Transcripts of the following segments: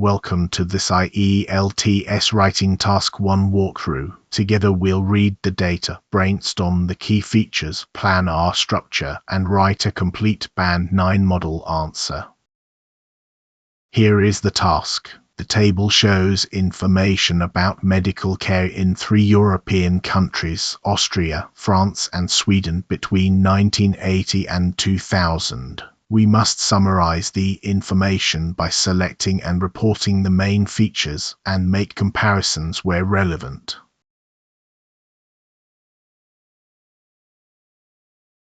Welcome to this ielts writing task 1 walkthrough. Together we'll read the data, brainstorm the key features, plan our structure, and write a complete Band 9 model answer. Here is the task. The table shows information about medical care in 3 European countries, Austria, France and Sweden, between 1980 and 2000. We must summarize the information by selecting and reporting the main features and make comparisons where relevant.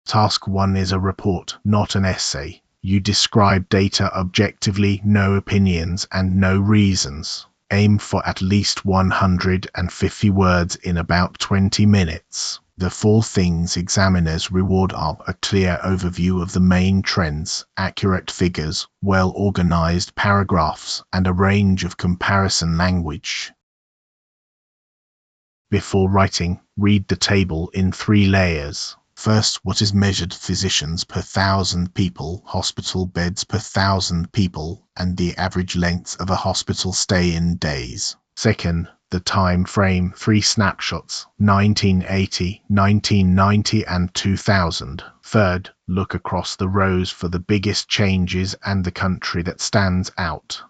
Task 1 is a report, not an essay. You describe data objectively, no opinions and no reasons. Aim for at least 150 words in about 20 minutes. The 4 things examiners reward are a clear overview of the main trends, accurate figures, well-organized paragraphs, and a range of comparison language. Before writing, read the table in 3 layers. First, what is measured: physicians per 1,000 people, hospital beds per 1,000 people, and the average length of a hospital stay in days. Second, the time frame: 3 snapshots, 1980, 1990 and 2000. Third, look across the rows for the biggest changes and the country that stands out.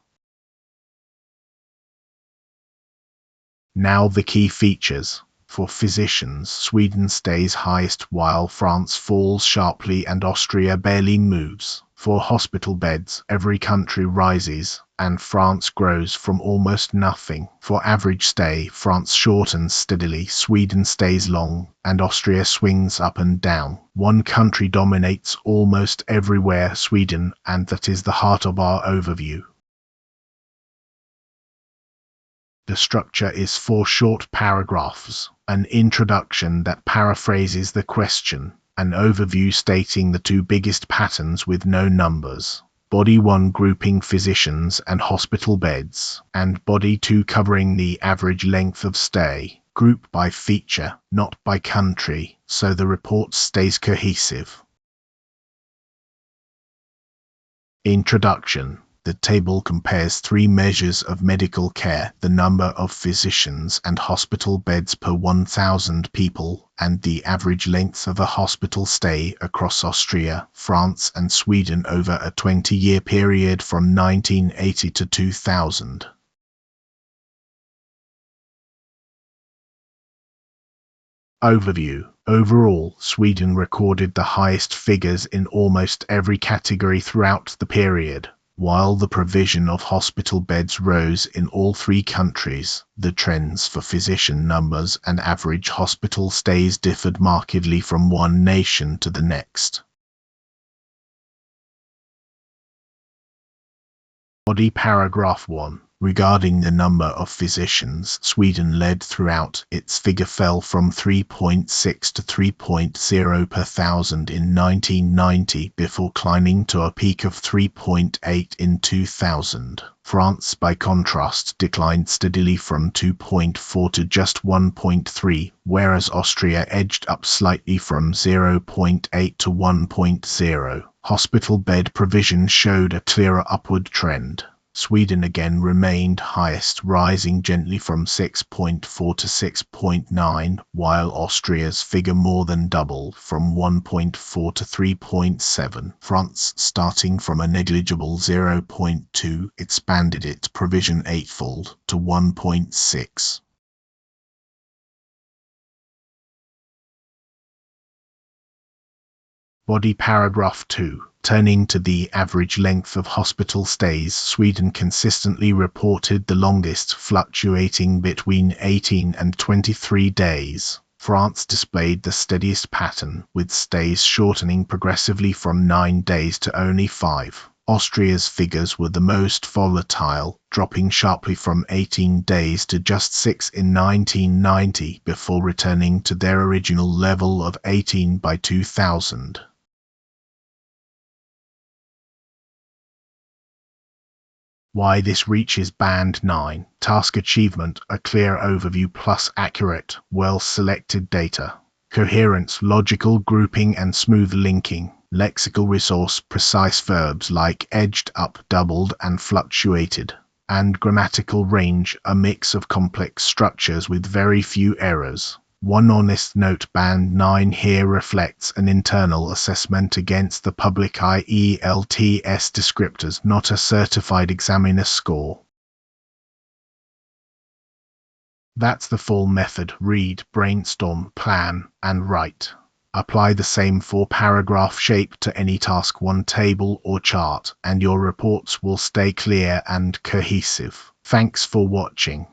Now the key features. For physicians, Sweden stays highest while France falls sharply and Austria barely moves. For hospital beds, every country rises, and France grows from almost nothing. For average stay, France shortens steadily, Sweden stays long, and Austria swings up and down. One country dominates almost everywhere, Sweden, and that is the heart of our overview. The structure is 4 short paragraphs, an introduction that paraphrases the question, an overview stating the 2 biggest patterns with no numbers, body 1 grouping physicians and hospital beds, and body 2 covering the average length of stay. Group by feature, not by country, so the report stays cohesive. Introduction. The table compares 3 measures of medical care: the number of physicians and hospital beds per 1,000 people, and the average length of a hospital stay across Austria, France and Sweden over a 20-year period from 1980 to 2000. Overview. Overall, Sweden recorded the highest figures in almost every category throughout the period. While the provision of hospital beds rose in all 3 countries, the trends for physician numbers and average hospital stays differed markedly from one nation to the next. Body paragraph 1. Regarding the number of physicians, Sweden led throughout. Its figure fell from 3.6 to 3.0 per 1,000 in 1990 before climbing to a peak of 3.8 in 2000. France, by contrast, declined steadily from 2.4 to just 1.3, whereas Austria edged up slightly from 0.8 to 1.0. Hospital bed provision showed a clearer upward trend. Sweden again remained highest, rising gently from 6.4 to 6.9, while Austria's figure more than doubled from 1.4 to 3.7. France, starting from a negligible 0.2, expanded its provision 8-fold to 1.6. Body paragraph 2. Turning to the average length of hospital stays, Sweden consistently reported the longest, fluctuating between 18 and 23 days. France displayed the steadiest pattern, with stays shortening progressively from 9 days to only 5. Austria's figures were the most volatile, dropping sharply from 18 days to just 6 in 1990 before returning to their original level of 18 by 2000. Why this reaches Band 9. Task achievement: a clear overview plus accurate, well-selected data. Coherence, logical grouping and smooth linking. Lexical resource: precise verbs like edged up, doubled and fluctuated. and grammatical range, a mix of complex structures with very few errors. One honest note: Band 9 here reflects an internal assessment against the public ielts descriptors, not a certified examiner score. That's the full method: read, brainstorm, plan, and write. Apply the same 4-paragraph shape to any task 1 table or chart, and your reports will stay clear and cohesive. Thanks for watching.